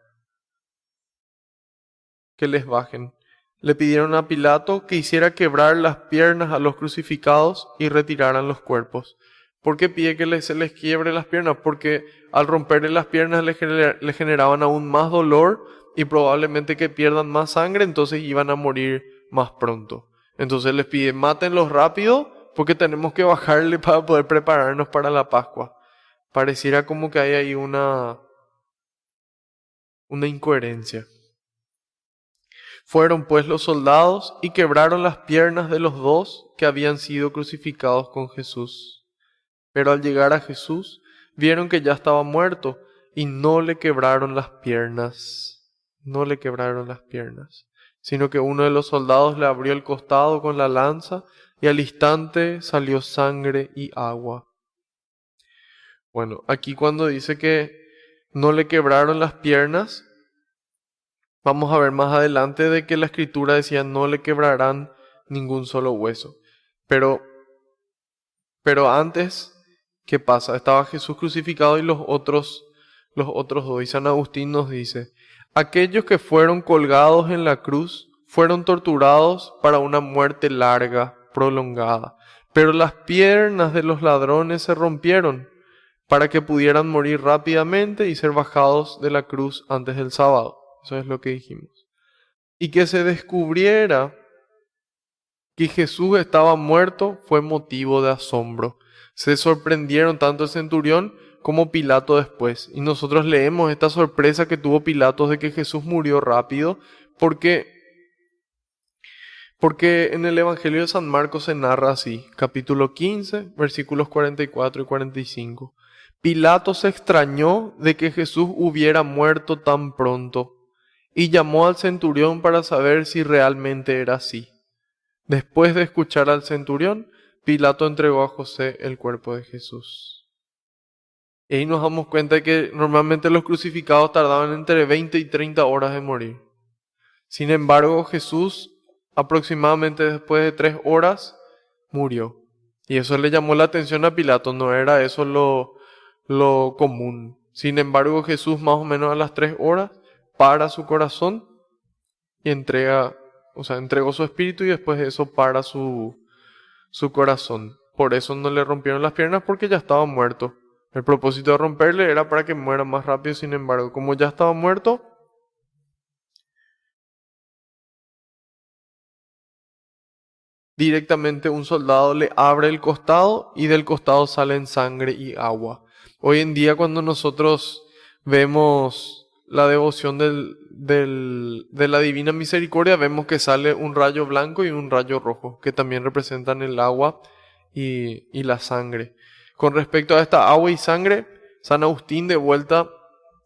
Speaker 1: que les bajen. Le pidieron a Pilato que hiciera quebrar las piernas a los crucificados y retiraran los cuerpos. ¿Por qué pide que se les quiebre las piernas? Porque al romperle las piernas le generaban aún más dolor y probablemente que pierdan más sangre, entonces iban a morir más pronto. Entonces les pide, mátenlos rápido porque tenemos que bajarle para poder prepararnos para la Pascua. Pareciera como que hay ahí una incoherencia. Fueron pues los soldados y quebraron las piernas de los 2 que habían sido crucificados con Jesús. Pero al llegar a Jesús, vieron que ya estaba muerto y no le quebraron las piernas. No le quebraron las piernas, sino que uno de los soldados le abrió el costado con la lanza y al instante salió sangre y agua. Bueno, aquí cuando dice que no le quebraron las piernas, vamos a ver más adelante de que la escritura decía no le quebrarán ningún solo hueso. Pero antes, ¿qué pasa? Estaba Jesús crucificado y los otros dos. Y San Agustín nos dice, aquellos que fueron colgados en la cruz fueron torturados para una muerte larga, prolongada. Pero las piernas de los ladrones se rompieron para que pudieran morir rápidamente y ser bajados de la cruz antes del sábado. Eso es lo que dijimos. Y que se descubriera que Jesús estaba muerto fue motivo de asombro. Se sorprendieron tanto el centurión como Pilato después. Y nosotros leemos esta sorpresa que tuvo Pilato de que Jesús murió rápido, porque en el Evangelio de San Marcos se narra así, capítulo 15, versículos 44 y 45. Pilato se extrañó de que Jesús hubiera muerto tan pronto y llamó al centurión para saber si realmente era así. Después de escuchar al centurión, Pilato entregó a José el cuerpo de Jesús. Y ahí nos damos cuenta de que normalmente los crucificados tardaban entre 20 y 30 horas en morir. Sin embargo, Jesús, aproximadamente después de 3 horas, murió. Y eso le llamó la atención a Pilato, no era eso lo común. Sin embargo, Jesús más o menos a las 3 horas para su corazón y entregó su espíritu y después de eso para su corazón. Por eso no le rompieron las piernas porque ya estaba muerto. El propósito de romperle era para que muera más rápido, sin embargo, como ya estaba muerto, directamente un soldado le abre el costado y del costado salen sangre y agua. Hoy en día cuando nosotros vemos la devoción de la Divina Misericordia, vemos que sale un rayo blanco y un rayo rojo, que también representan el agua y la sangre. Con respecto a esta agua y sangre, San Agustín de vuelta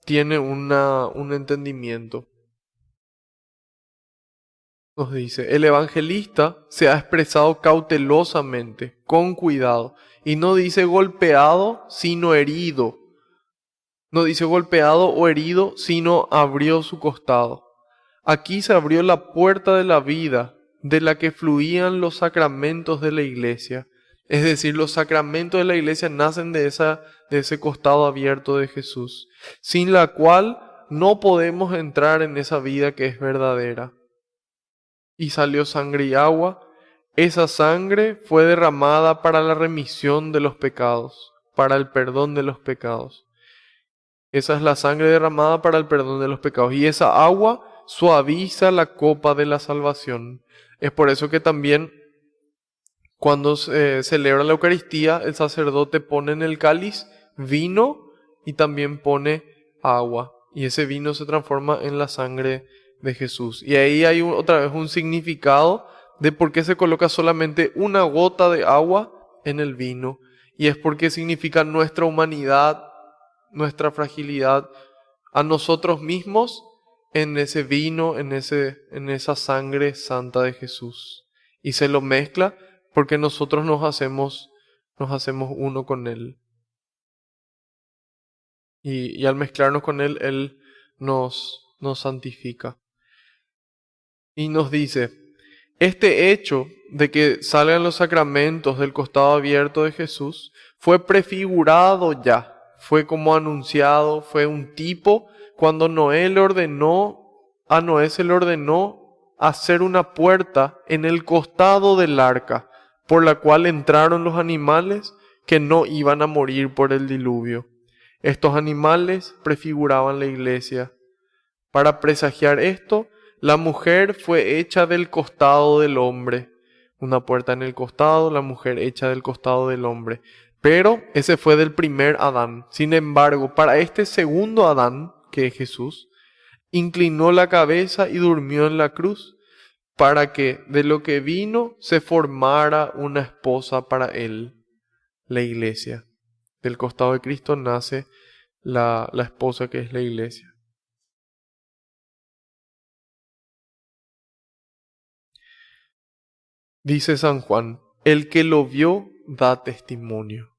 Speaker 1: tiene un entendimiento. Nos dice, el evangelista se ha expresado cautelosamente, con cuidado, y no dice golpeado, sino herido. No dice golpeado o herido, sino abrió su costado. Aquí se abrió la puerta de la vida, de la que fluían los sacramentos de la iglesia. Es decir, los sacramentos de la iglesia nacen de ese costado abierto de Jesús, sin la cual no podemos entrar en esa vida que es verdadera. Y salió sangre y agua. Esa sangre fue derramada para la remisión de los pecados, para el perdón de los pecados. Esa es la sangre derramada para el perdón de los pecados. Y esa agua suaviza la copa de la salvación. Es por eso que también cuando se celebra la Eucaristía, el sacerdote pone en el cáliz vino y también pone agua. Y ese vino se transforma en la sangre de Jesús. Y ahí hay otra vez un significado de por qué se coloca solamente una gota de agua en el vino. Y es porque significa nuestra humanidad, nuestra fragilidad a nosotros mismos en ese vino, en esa sangre santa de Jesús. Y se lo mezcla porque nosotros nos hacemos uno con Él. Y al mezclarnos con Él, Él nos santifica. Y nos dice, este hecho de que salgan los sacramentos del costado abierto de Jesús fue prefigurado ya, fue como anunciado, fue un tipo cuando a Noé se le ordenó hacer una puerta en el costado del arca, por la cual entraron los animales que no iban a morir por el diluvio. Estos animales prefiguraban la iglesia. Para presagiar esto, la mujer fue hecha del costado del hombre. Una puerta en el costado, la mujer hecha del costado del hombre. Pero ese fue del primer Adán. Sin embargo, para este segundo Adán, que es Jesús, inclinó la cabeza y durmió en la cruz, para que de lo que vino se formara una esposa para él, la iglesia. Del costado de Cristo nace la esposa que es la iglesia. Dice San Juan, el que lo vio da testimonio.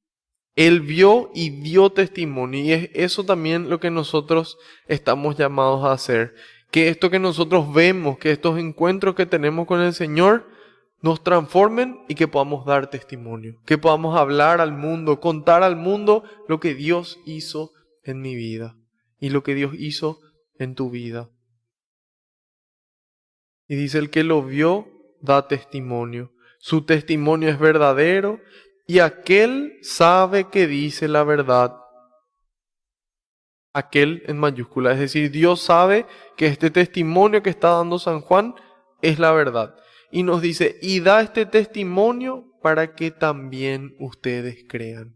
Speaker 1: Él vio y dio testimonio, y es eso también lo que nosotros estamos llamados a hacer. Que esto que nosotros vemos, que estos encuentros que tenemos con el Señor nos transformen y que podamos dar testimonio. Que podamos hablar al mundo, contar al mundo lo que Dios hizo en mi vida y lo que Dios hizo en tu vida. Y dice, el que lo vio da testimonio. Su testimonio es verdadero y aquel sabe que dice la verdad. Aquel en mayúscula, es decir, Dios sabe que este testimonio que está dando San Juan es la verdad. Y nos dice, y da este testimonio para que también ustedes crean.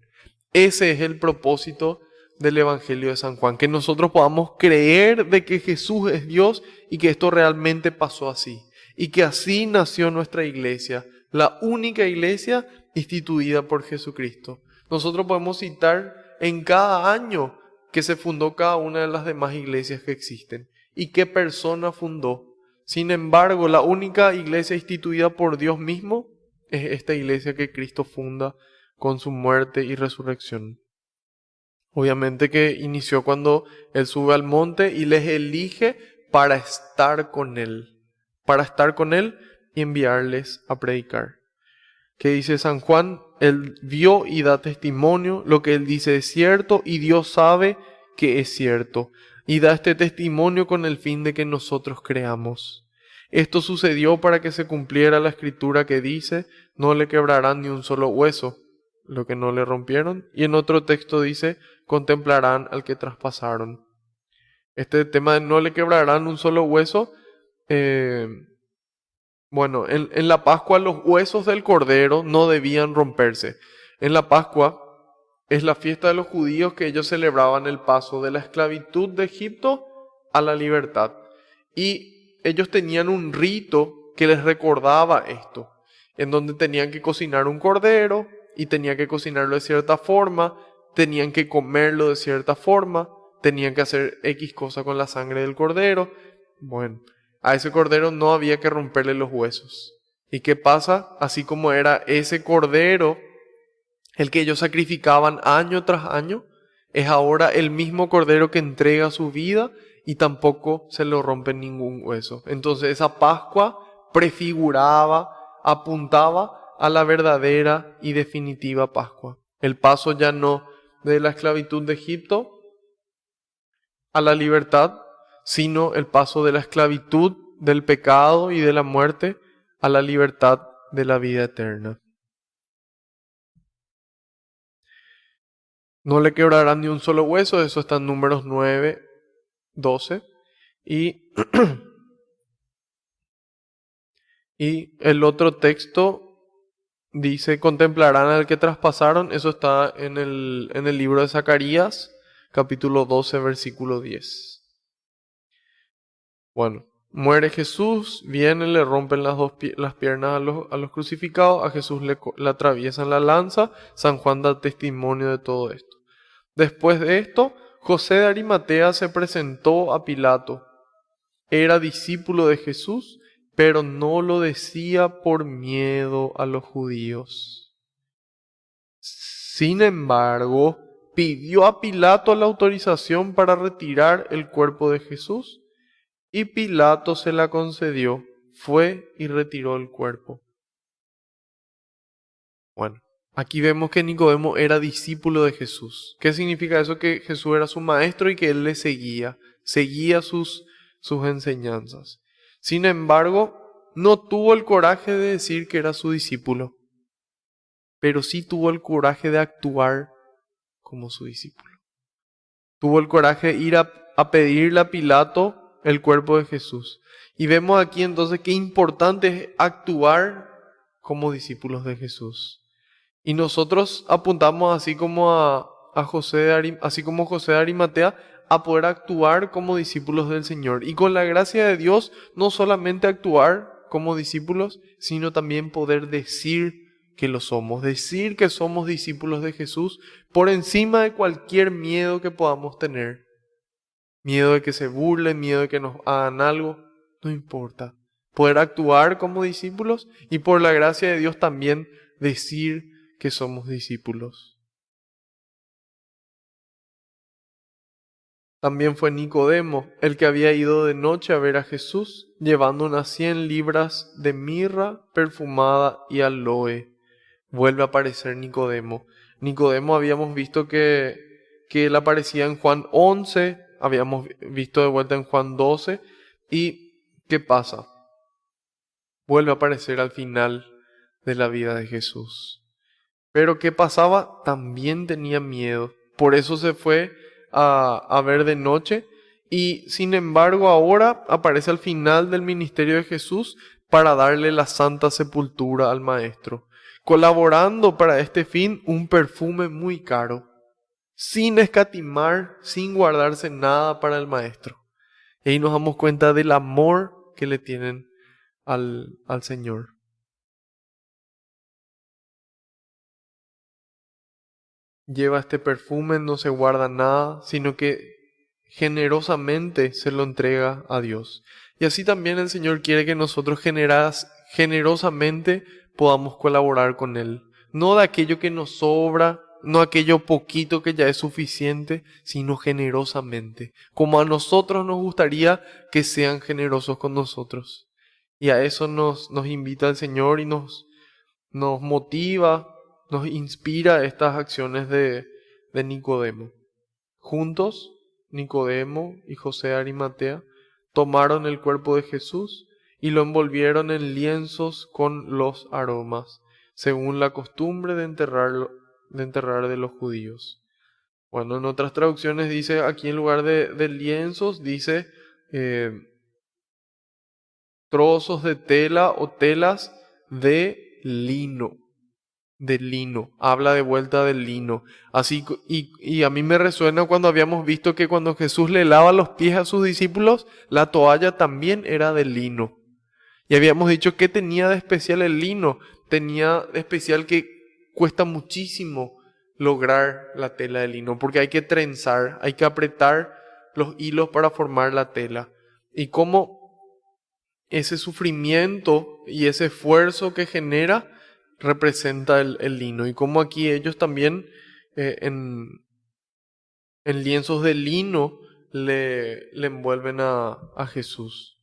Speaker 1: Ese es el propósito del Evangelio de San Juan, que nosotros podamos creer de que Jesús es Dios y que esto realmente pasó así. Y que así nació nuestra iglesia, la única iglesia instituida por Jesucristo. Nosotros podemos citar en cada año que se fundó cada una de las demás iglesias que existen y qué persona fundó. Sin embargo, la única iglesia instituida por Dios mismo es esta iglesia que Cristo funda con su muerte y resurrección. Obviamente que inició cuando Él sube al monte y les elige para estar con Él y enviarles a predicar. ¿Qué dice San Juan? Él vio y da testimonio, lo que Él dice es cierto y Dios sabe que es cierto. Y da este testimonio con el fin de que nosotros creamos. Esto sucedió para que se cumpliera la escritura que dice, no le quebrarán ni un solo hueso, lo que no le rompieron. Y en otro texto dice, contemplarán al que traspasaron. Este tema de no le quebrarán un solo hueso, bueno, en la Pascua los huesos del cordero no debían romperse. En la Pascua es la fiesta de los judíos que ellos celebraban el paso de la esclavitud de Egipto a la libertad. Y ellos tenían un rito que les recordaba esto, en donde tenían que cocinar un cordero y tenían que cocinarlo de cierta forma, tenían que comerlo de cierta forma, tenían que hacer X cosa con la sangre del cordero. Bueno, a ese cordero no había que romperle los huesos. ¿Y qué pasa? Así como era ese cordero el que ellos sacrificaban año tras año, es ahora el mismo cordero que entrega su vida y tampoco se le rompe ningún hueso. Entonces esa Pascua prefiguraba, apuntaba a la verdadera y definitiva Pascua. El paso ya no de la esclavitud de Egipto a la libertad, sino el paso de la esclavitud, del pecado y de la muerte a la libertad de la vida eterna. No le quebrarán ni un solo hueso, eso está en Números 9, 12. Y el otro texto dice, contemplarán al que traspasaron, eso está en el libro de Zacarías, capítulo 12, versículo 10. Bueno, muere Jesús, vienen, le rompen las piernas a los crucificados, a Jesús le atraviesan la lanza, San Juan da testimonio de todo esto. Después de esto, José de Arimatea se presentó a Pilato. Era discípulo de Jesús, pero no lo decía por miedo a los judíos. Sin embargo, pidió a Pilato la autorización para retirar el cuerpo de Jesús, y Pilato se la concedió, fue y retiró el cuerpo. Bueno, aquí vemos que Nicodemo era discípulo de Jesús. ¿Qué significa eso? Que Jesús era su maestro y que él le seguía sus enseñanzas. Sin embargo, no tuvo el coraje de decir que era su discípulo, pero sí tuvo el coraje de actuar como su discípulo. Tuvo el coraje de ir a pedirle a Pilato el cuerpo de Jesús. Y vemos aquí entonces qué importante es actuar como discípulos de Jesús. Y nosotros apuntamos así como José de Arimatea a poder actuar como discípulos del Señor. Y con la gracia de Dios, no solamente actuar como discípulos, sino también poder decir que lo somos, decir que somos discípulos de Jesús por encima de cualquier miedo que podamos tener. Miedo de que se burlen, miedo de que nos hagan algo, no importa. Poder actuar como discípulos y por la gracia de Dios también decir que somos discípulos. También fue Nicodemo el que había ido de noche a ver a Jesús, llevando unas 100 libras de mirra perfumada y aloe. Vuelve a aparecer Nicodemo. Nicodemo habíamos visto que él aparecía en Juan 11, habíamos visto de vuelta en Juan 12. ¿Y qué pasa? Vuelve a aparecer al final de la vida de Jesús. Pero ¿qué pasaba? También tenía miedo. Por eso se fue a ver de noche. Y sin embargo ahora aparece al final del ministerio de Jesús para darle la santa sepultura al Maestro, colaborando para este fin un perfume muy caro, sin escatimar, sin guardarse nada para el Maestro. Y ahí nos damos cuenta del amor que le tienen al Señor. Lleva este perfume, no se guarda nada, sino que generosamente se lo entrega a Dios. Y así también el Señor quiere que nosotros generosamente podamos colaborar con Él. No de aquello que nos sobra, no aquello poquito que ya es suficiente, sino generosamente, como a nosotros nos gustaría que sean generosos con nosotros. Y a eso nos invita el Señor y nos motiva, nos inspira estas acciones de Nicodemo. Juntos, Nicodemo y José de Arimatea tomaron el cuerpo de Jesús y lo envolvieron en lienzos con los aromas, según la costumbre de enterrar de los judíos. Bueno, en otras traducciones dice, aquí en lugar de lienzos, dice trozos de tela o telas de lino. De lino, habla de vuelta del lino. Así, y a mí me resuena cuando habíamos visto que cuando Jesús le lava los pies a sus discípulos, la toalla también era de lino. Y habíamos dicho que tenía de especial el lino, tenía de especial que cuesta muchísimo lograr la tela de lino, porque hay que trenzar, hay que apretar los hilos para formar la tela. Y cómo ese sufrimiento y ese esfuerzo que genera representa el lino, y como aquí ellos también en lienzos de lino le envuelven a Jesús.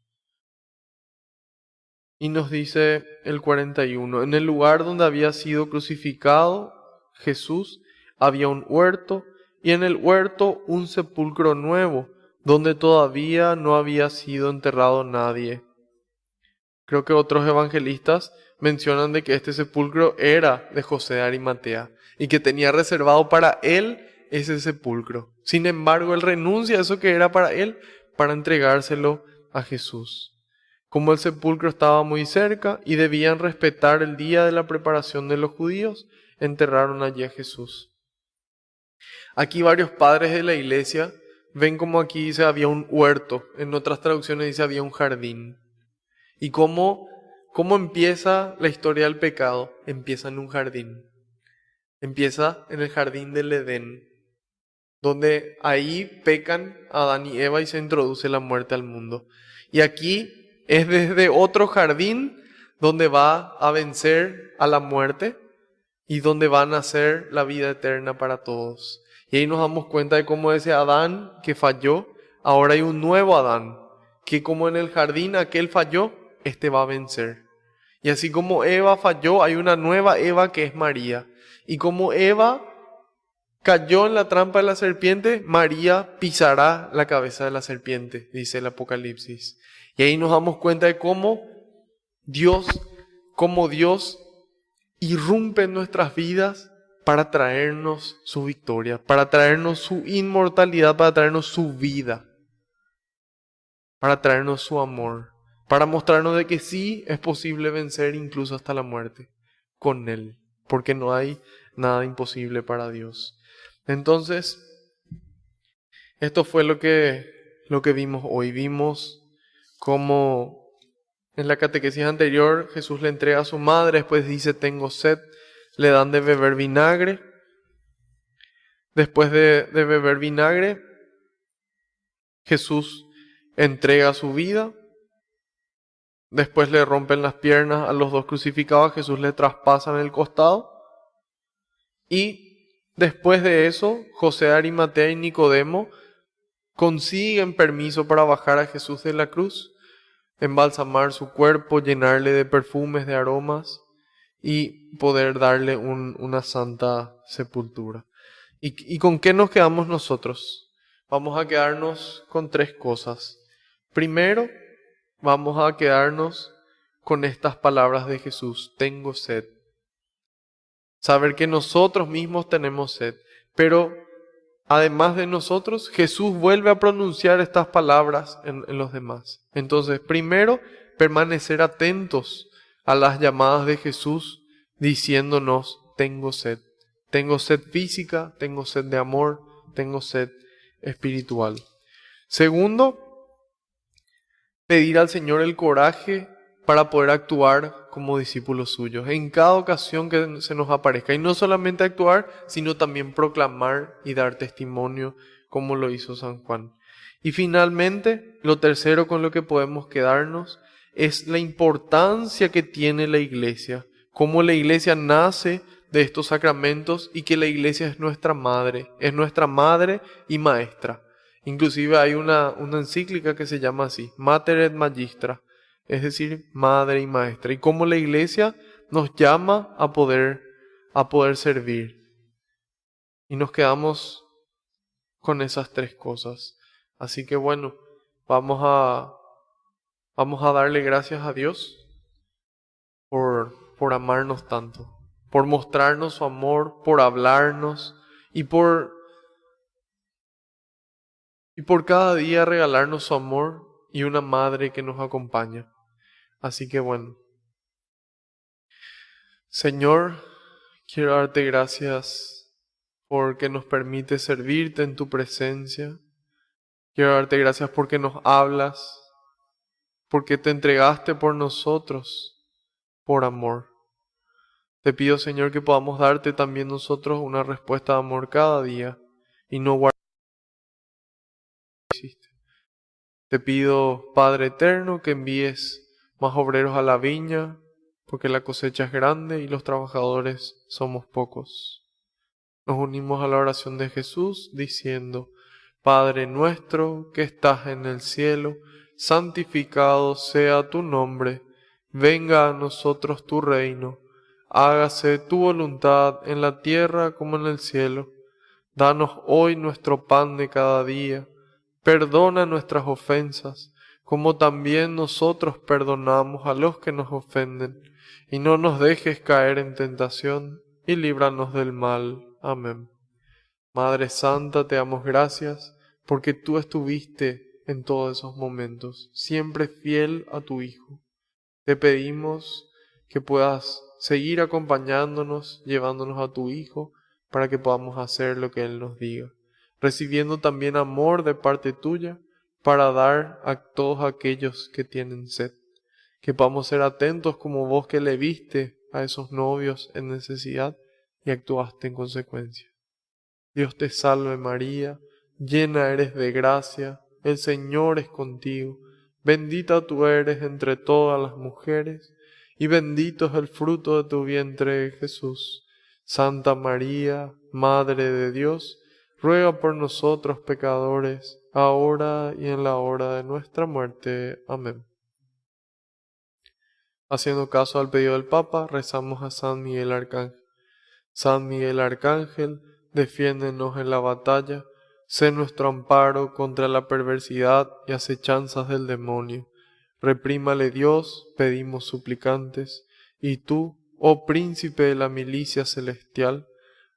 Speaker 1: Y nos dice el 41, en el lugar donde había sido crucificado Jesús había un huerto, y en el huerto un sepulcro nuevo, donde todavía no había sido enterrado nadie. Creo que otros evangelistas mencionan de que este sepulcro era de José de Arimatea y que tenía reservado para él ese sepulcro. Sin embargo, él renuncia a eso que era para él para entregárselo a Jesús. Como el sepulcro estaba muy cerca y debían respetar el día de la preparación de los judíos, enterraron allí a Jesús. Aquí varios padres de la iglesia ven como aquí dice había un huerto, en otras traducciones dice había un jardín. ¿Y cómo empieza la historia del pecado? Empieza en un jardín. Empieza en el jardín del Edén, donde ahí pecan Adán y Eva y se introduce la muerte al mundo. Y aquí es desde otro jardín donde va a vencer a la muerte y donde va a nacer la vida eterna para todos. Y ahí nos damos cuenta de cómo ese Adán que falló, ahora hay un nuevo Adán, que como en el jardín aquel falló, este va a vencer. Y así como Eva falló, hay una nueva Eva que es María. Y como Eva cayó en la trampa de la serpiente, María pisará la cabeza de la serpiente, dice el Apocalipsis. Y ahí nos damos cuenta de cómo Dios irrumpe en nuestras vidas para traernos su victoria, para traernos su inmortalidad, para traernos su vida, para traernos su amor, para mostrarnos de que sí es posible vencer incluso hasta la muerte con Él, porque no hay nada imposible para Dios. Entonces, esto fue lo que vimos hoy. Vimos cómo en la catequesis anterior Jesús le entrega a su madre, después dice tengo sed, le dan de beber vinagre. Después de beber vinagre, Jesús entrega su vida. Después le rompen las piernas a los dos crucificados, a Jesús le traspasan el costado. Y después de eso, José de Arimatea y Nicodemo consiguen permiso para bajar a Jesús de la cruz, embalsamar su cuerpo, llenarle de perfumes, de aromas y poder darle una santa sepultura. ¿Y con qué nos quedamos nosotros? Vamos a quedarnos con tres cosas. Primero, vamos a quedarnos con estas palabras de Jesús: tengo sed. Saber que nosotros mismos tenemos sed, pero además de nosotros, Jesús vuelve a pronunciar estas palabras en los demás. Entonces, primero, permanecer atentos a las llamadas de Jesús diciéndonos: tengo sed. Tengo sed física, tengo sed de amor, tengo sed espiritual. Segundo, pedir al Señor el coraje para poder actuar como discípulos suyos en cada ocasión que se nos aparezca. Y no solamente actuar, sino también proclamar y dar testimonio como lo hizo San Juan. Y finalmente, lo tercero con lo que podemos quedarnos es la importancia que tiene la Iglesia, cómo la Iglesia nace de estos sacramentos y que la Iglesia es nuestra madre y maestra. Inclusive hay una encíclica que se llama así, Mater et Magistra, es decir, madre y maestra. Y cómo la Iglesia nos llama a poder servir. Y nos quedamos con esas tres cosas. Así que bueno, vamos a darle gracias a Dios por amarnos tanto, por mostrarnos su amor, por hablarnos y por cada día regalarnos su amor y una madre que nos acompaña. Así que bueno, Señor, quiero darte gracias porque nos permite servirte en tu presencia. Quiero darte gracias porque nos hablas, porque te entregaste por nosotros, por amor. Te pido, Señor, que podamos darte también nosotros una respuesta de amor cada día y no guardar lo que hiciste. Te pido, Padre eterno, que envíes más obreros a la viña, porque la cosecha es grande y los trabajadores somos pocos. Nos unimos a la oración de Jesús diciendo: Padre nuestro que estás en el cielo, santificado sea tu nombre, venga a nosotros tu reino, hágase tu voluntad en la tierra como en el cielo. Danos hoy nuestro pan de cada día, perdona nuestras ofensas, como también nosotros perdonamos a los que nos ofenden, y no nos dejes caer en tentación, y líbranos del mal. Amén. Madre Santa, te damos gracias, porque tú estuviste en todos esos momentos, siempre fiel a tu Hijo. Te pedimos que puedas seguir acompañándonos, llevándonos a tu Hijo, para que podamos hacer lo que Él nos diga, recibiendo también amor de parte tuya, para dar a todos aquellos que tienen sed. Que podamos ser atentos como vos que le viste a esos novios en necesidad y actuaste en consecuencia. Dios te salve María, llena eres de gracia, el Señor es contigo, bendita tú eres entre todas las mujeres, y bendito es el fruto de tu vientre Jesús. Santa María, Madre de Dios, ruega por nosotros pecadores, ahora y en la hora de nuestra muerte. Amén. Haciendo caso al pedido del Papa, rezamos a San Miguel Arcángel. San Miguel Arcángel, defiéndenos en la batalla, sé nuestro amparo contra la perversidad y acechanzas del demonio. Reprímale Dios, pedimos suplicantes, y tú, oh príncipe de la milicia celestial,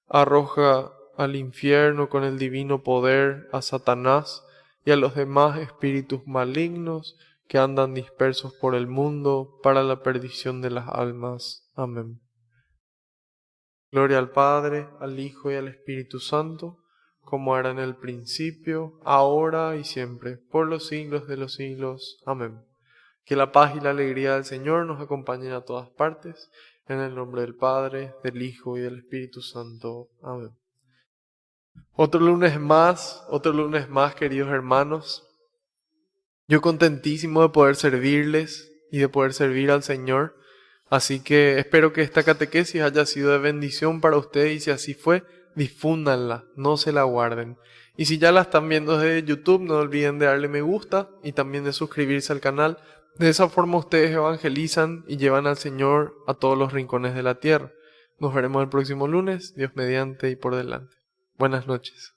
Speaker 1: arroja al infierno con el divino poder a Satanás y a los demás espíritus malignos que andan dispersos por el mundo para la perdición de las almas. Amén. Gloria al Padre, al Hijo y al Espíritu Santo, como era en el principio, ahora y siempre, por los siglos de los siglos. Amén. Que la paz y la alegría del Señor nos acompañen a todas partes. En el nombre del Padre, del Hijo y del Espíritu Santo. Amén. Otro lunes más, queridos hermanos. Yo contentísimo de poder servirles y de poder servir al Señor. Así que espero que esta catequesis haya sido de bendición para ustedes y si así fue, difúndanla, no se la guarden. Y si ya la están viendo desde YouTube, no olviden de darle me gusta y también de suscribirse al canal. De esa forma ustedes evangelizan y llevan al Señor a todos los rincones de la tierra. Nos veremos el próximo lunes, Dios mediante y por delante. Buenas noches.